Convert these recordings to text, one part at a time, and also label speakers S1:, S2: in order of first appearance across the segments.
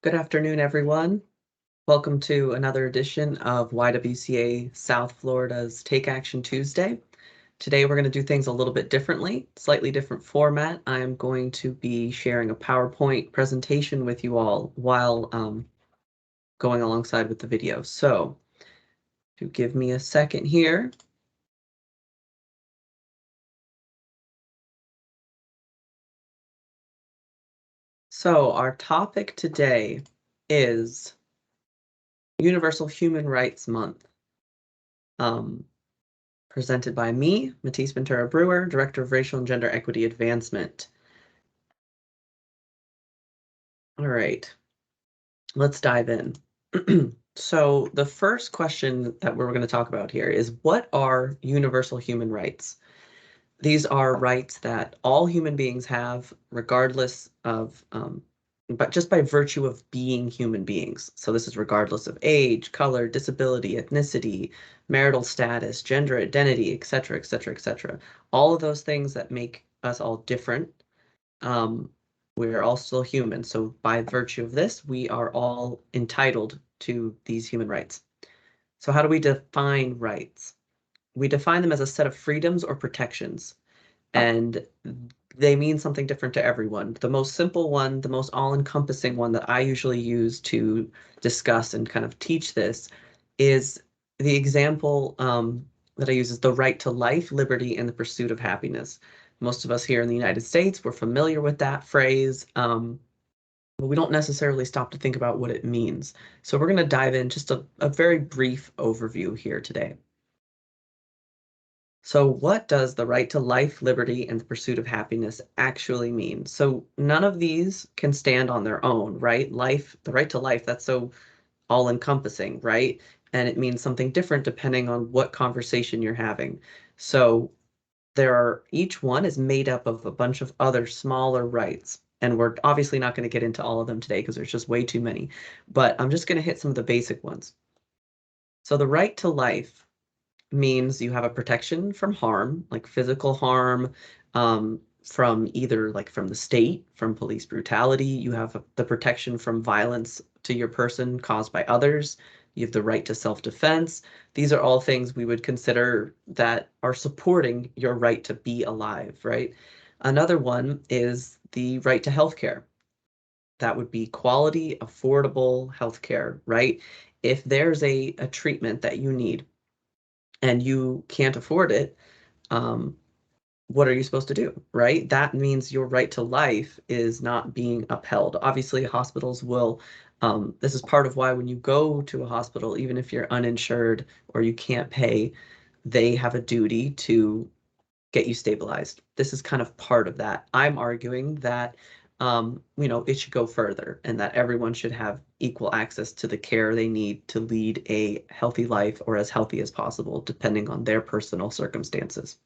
S1: Good afternoon, everyone. Welcome to another edition of YWCA South Florida's Take Action Tuesday. Today, we're going to do things a little bit differently, slightly different format. I'm going to be sharing a PowerPoint presentation with you all while going alongside with the video. So, to give me a second here. So, our topic today is Universal Human Rights Month. Presented by me, Matisse Ventura Bruer, Director of Racial and Gender Equity Advancement. All right, let's dive in. So the first question that we're going to talk about here is, what are universal human rights? These are rights that all human beings have, regardless of, but just by virtue of being human beings. So this is regardless of age, color, disability, ethnicity, marital status, gender identity, et cetera, et cetera, et cetera. All of those things that make us all different. We're all still human. So by virtue of this, we are all entitled to these human rights. So how do we define rights? We define them as a set of freedoms or protections, and they mean something different to everyone. The most simple one, the most all-encompassing one that I usually use to discuss and kind of teach this is the example that I use is the right to life, liberty, and the pursuit of happiness. Most of us here in the United States, we're familiar with that phrase, but we don't necessarily stop to think about what it means. So we're going to dive in just a very brief overview here today. So what does the right to life, liberty, and the pursuit of happiness actually mean? So none of these can stand on their own, right? Life, the right to life, that's so all-encompassing, right? And it means something different depending on what conversation you're having. So each one is made up of a bunch of other smaller rights. And we're obviously not going to get into all of them today because there's just way too many. But I'm just going to hit some of the basic ones. So the right to life means you have a protection from harm, like physical harm, from either like from the state, from police brutality. You have the protection from violence to your person caused by others. You have the right to self-defense. These are all things we would consider that are supporting your right to be alive, right? Another one is the right to healthcare. That would be quality, affordable healthcare, right? If there's a treatment that you need and you can't afford it, um, what are you supposed to do, right? That means your right to life is not being upheld. Obviously, hospitals will, this is part of why when you go to a hospital, even if you're uninsured or you can't pay, they have a duty to get you stabilized. This is kind of part of that. I'm arguing that, it should go further and that everyone should have equal access to the care they need to lead a healthy life or as healthy as possible, depending on their personal circumstances.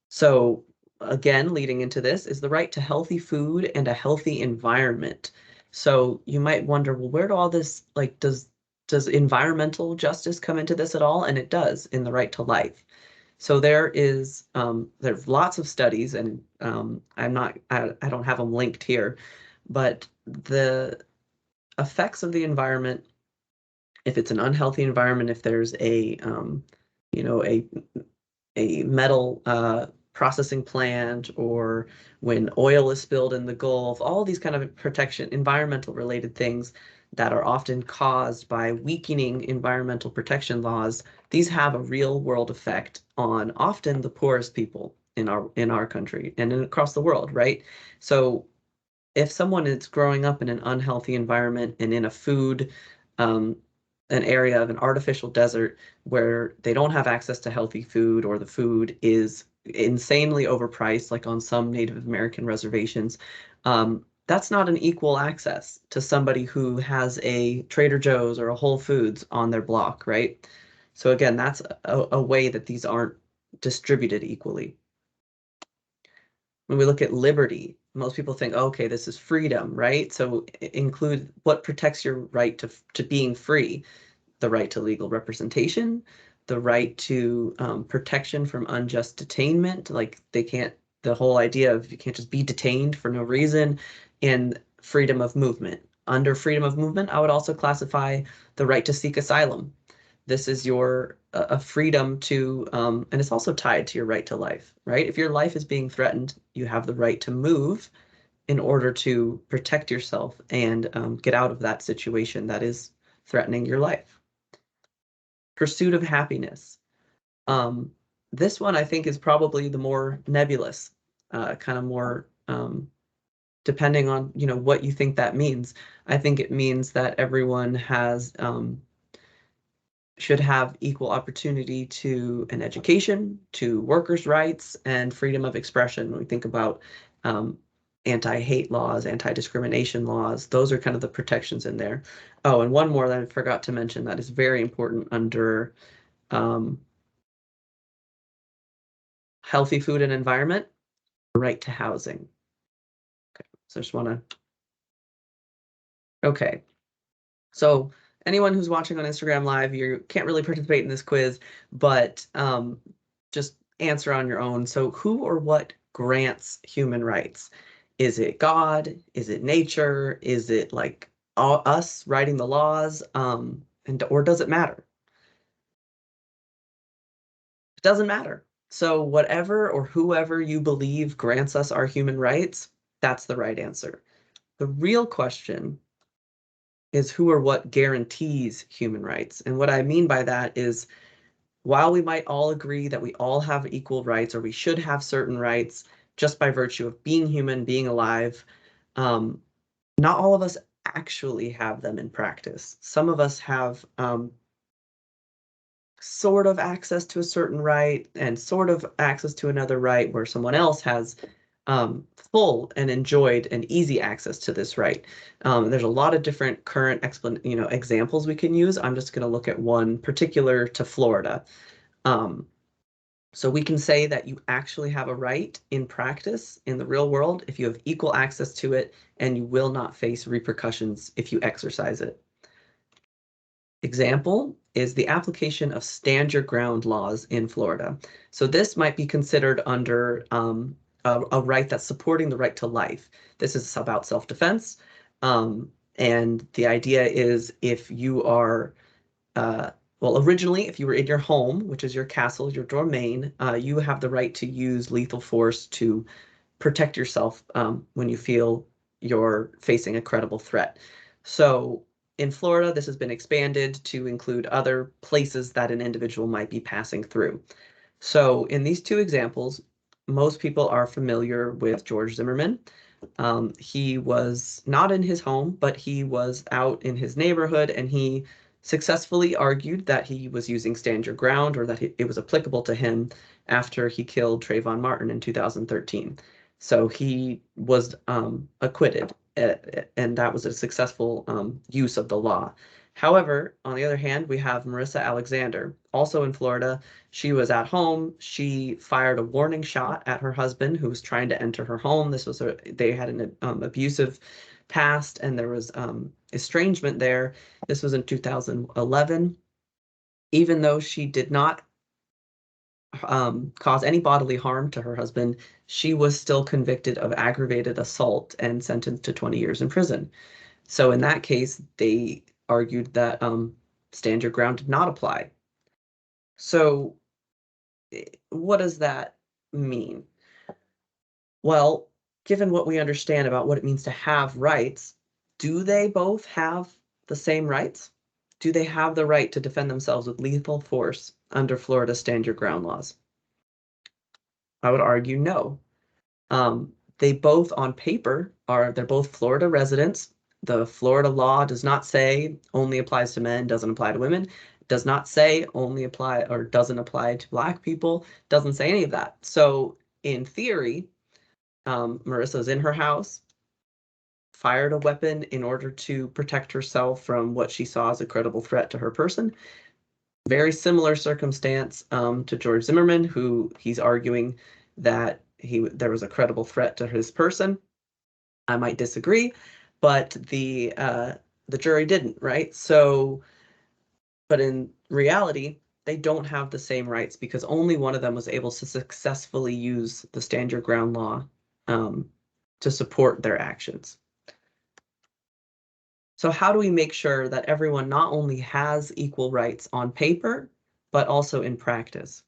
S1: So again, leading into this is the right to healthy food and a healthy environment. So you might wonder, well, where do all this, like, does environmental justice come into this at all? And it does in the right to life. So there's lots of studies, and I don't have them linked here, but the effects of the environment, if it's an unhealthy environment, if there's you know, a metal processing plant, or when oil is spilled in the Gulf, all these kind of environmental related things that are often caused by weakening environmental protection laws, these have a real world effect on often the poorest people in our country and across the world, right? So if someone is growing up in an unhealthy environment and in a food, um, an area of an artificial desert where they don't have access to healthy food, or the food is insanely overpriced, like on some Native American reservations, that's not an equal access to somebody who has a Trader Joe's or a Whole Foods on their block, right? So again, that's a way that these aren't distributed equally. When we look at liberty, most people think, oh, okay, this is freedom, right? So include what protects your right to being free: the right to legal representation, the right to protection from unjust detainment, like the whole idea of you can't just be detained for no reason, and freedom of movement. Under freedom of movement, I would also classify the right to seek asylum. This is your a freedom to, and it's also tied to your right to life, right? If your life is being threatened, you have the right to move in order to protect yourself and get out of that situation that is threatening your life. Pursuit of happiness. Um, this one I think is probably the more nebulous, kind of more depending on what you think that means. I think it means that everyone has should have equal opportunity to an education, to workers' rights, and freedom of expression. When we think about um, anti-hate laws, anti-discrimination laws, those are kind of the protections in there. Oh, and one more that I forgot to mention that is very important under um, healthy food and environment, right to housing. Okay, so I just want to, okay. So anyone who's watching on Instagram Live, you can't really participate in this quiz, but just answer on your own. So who or what grants human rights? Is it God? Is it nature? Is it like us writing the laws? Or does it matter? It doesn't matter. So whatever or whoever you believe grants us our human rights, that's the right answer. The real question is who or what guarantees human rights. And what I mean by that is while we might all agree that we all have equal rights or we should have certain rights just by virtue of being human, being alive, um, not all of us actually have them in practice. Some of us have sort of access to a certain right and sort of access to another right where someone else has full and enjoyed and easy access to this right. There's a lot of different current examples we can use. I'm just going to look at one particular to Florida. Um, so we can say that you actually have a right in practice in the real world if you have equal access to it and you will not face repercussions if you exercise it. Example is the application of stand your ground laws in Florida. So this might be considered under a right that's supporting the right to life. This is about self-defense. And the idea is if you are, well, originally, if you were in your home, which is your castle, your domain, you have the right to use lethal force to protect yourself when you feel you're facing a credible threat. So in Florida, this has been expanded to include other places that an individual might be passing through. So in these two examples, most people are familiar with George Zimmerman. He was not in his home, but he was out in his neighborhood, and he successfully argued that he was using stand your ground or that it was applicable to him after he killed Trayvon Martin in 2013. So he was acquitted, and that was a successful use of the law. However, on the other hand, we have Marissa Alexander, also in Florida. She was at home. She fired a warning shot at her husband who was trying to enter her home. They had an abusive past and there was estrangement there. This was in 2011. Even though she did not cause any bodily harm to her husband, she was still convicted of aggravated assault and sentenced to 20 years in prison. So in that case, they argued that stand your ground did not apply. So what does that mean? Well, given what we understand about what it means to have rights, do they both have the same rights? Do they have the right to defend themselves with lethal force under Florida stand your ground laws? I would argue no. They both on paper they're both Florida residents. The Florida law does not say only applies to men, doesn't apply to women. It does not say only apply or doesn't apply to Black people. Doesn't say any of that. So in theory, Marissa's in her house, fired a weapon in order to protect herself from what she saw as a credible threat to her person. Very similar circumstance to George Zimmerman, who he's arguing that there was a credible threat to his person. I might disagree, but the jury didn't, right? So, but in reality, they don't have the same rights because only one of them was able to successfully use the stand your ground law to support their actions. So how do we make sure that everyone not only has equal rights on paper, but also in practice?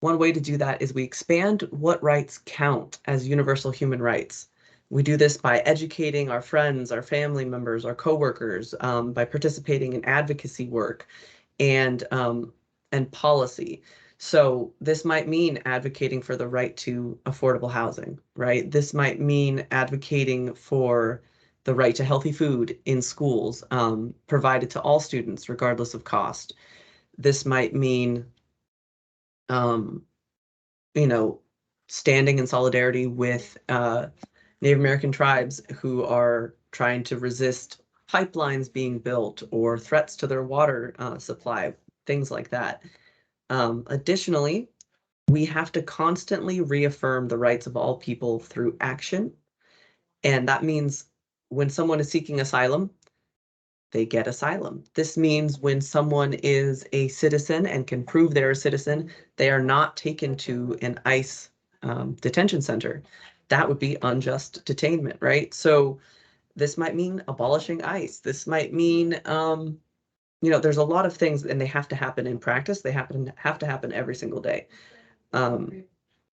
S1: One way to do that is we expand what rights count as universal human rights. We do this by educating our friends, our family members, our coworkers, by participating in advocacy work and policy. So this might mean advocating for the right to affordable housing, right? This might mean advocating for the right to healthy food in schools, provided to all students, regardless of cost. This might mean um, you know, standing in solidarity with Native American tribes who are trying to resist pipelines being built or threats to their water supply, things like that. Additionally, we have to constantly reaffirm the rights of all people through action. And that means when someone is seeking asylum, they get asylum. This means when someone is a citizen and can prove they're a citizen, they are not taken to an ICE detention center. That would be unjust detainment, right? So this might mean abolishing ICE. This might mean, there's a lot of things, and they have to happen in practice. They have to happen every single day. Um,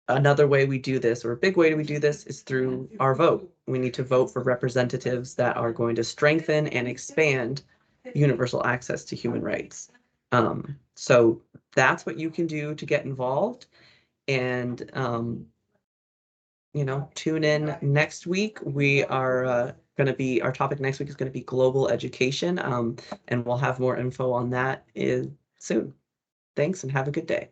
S1: Another way we do this, or a big way we do this, is through our vote. We need to vote for representatives that are going to strengthen and expand universal access to human rights. So that's what you can do to get involved. And, tune in next week. We are our topic next week is going to be global education. And we'll have more info on that soon. Thanks and have a good day.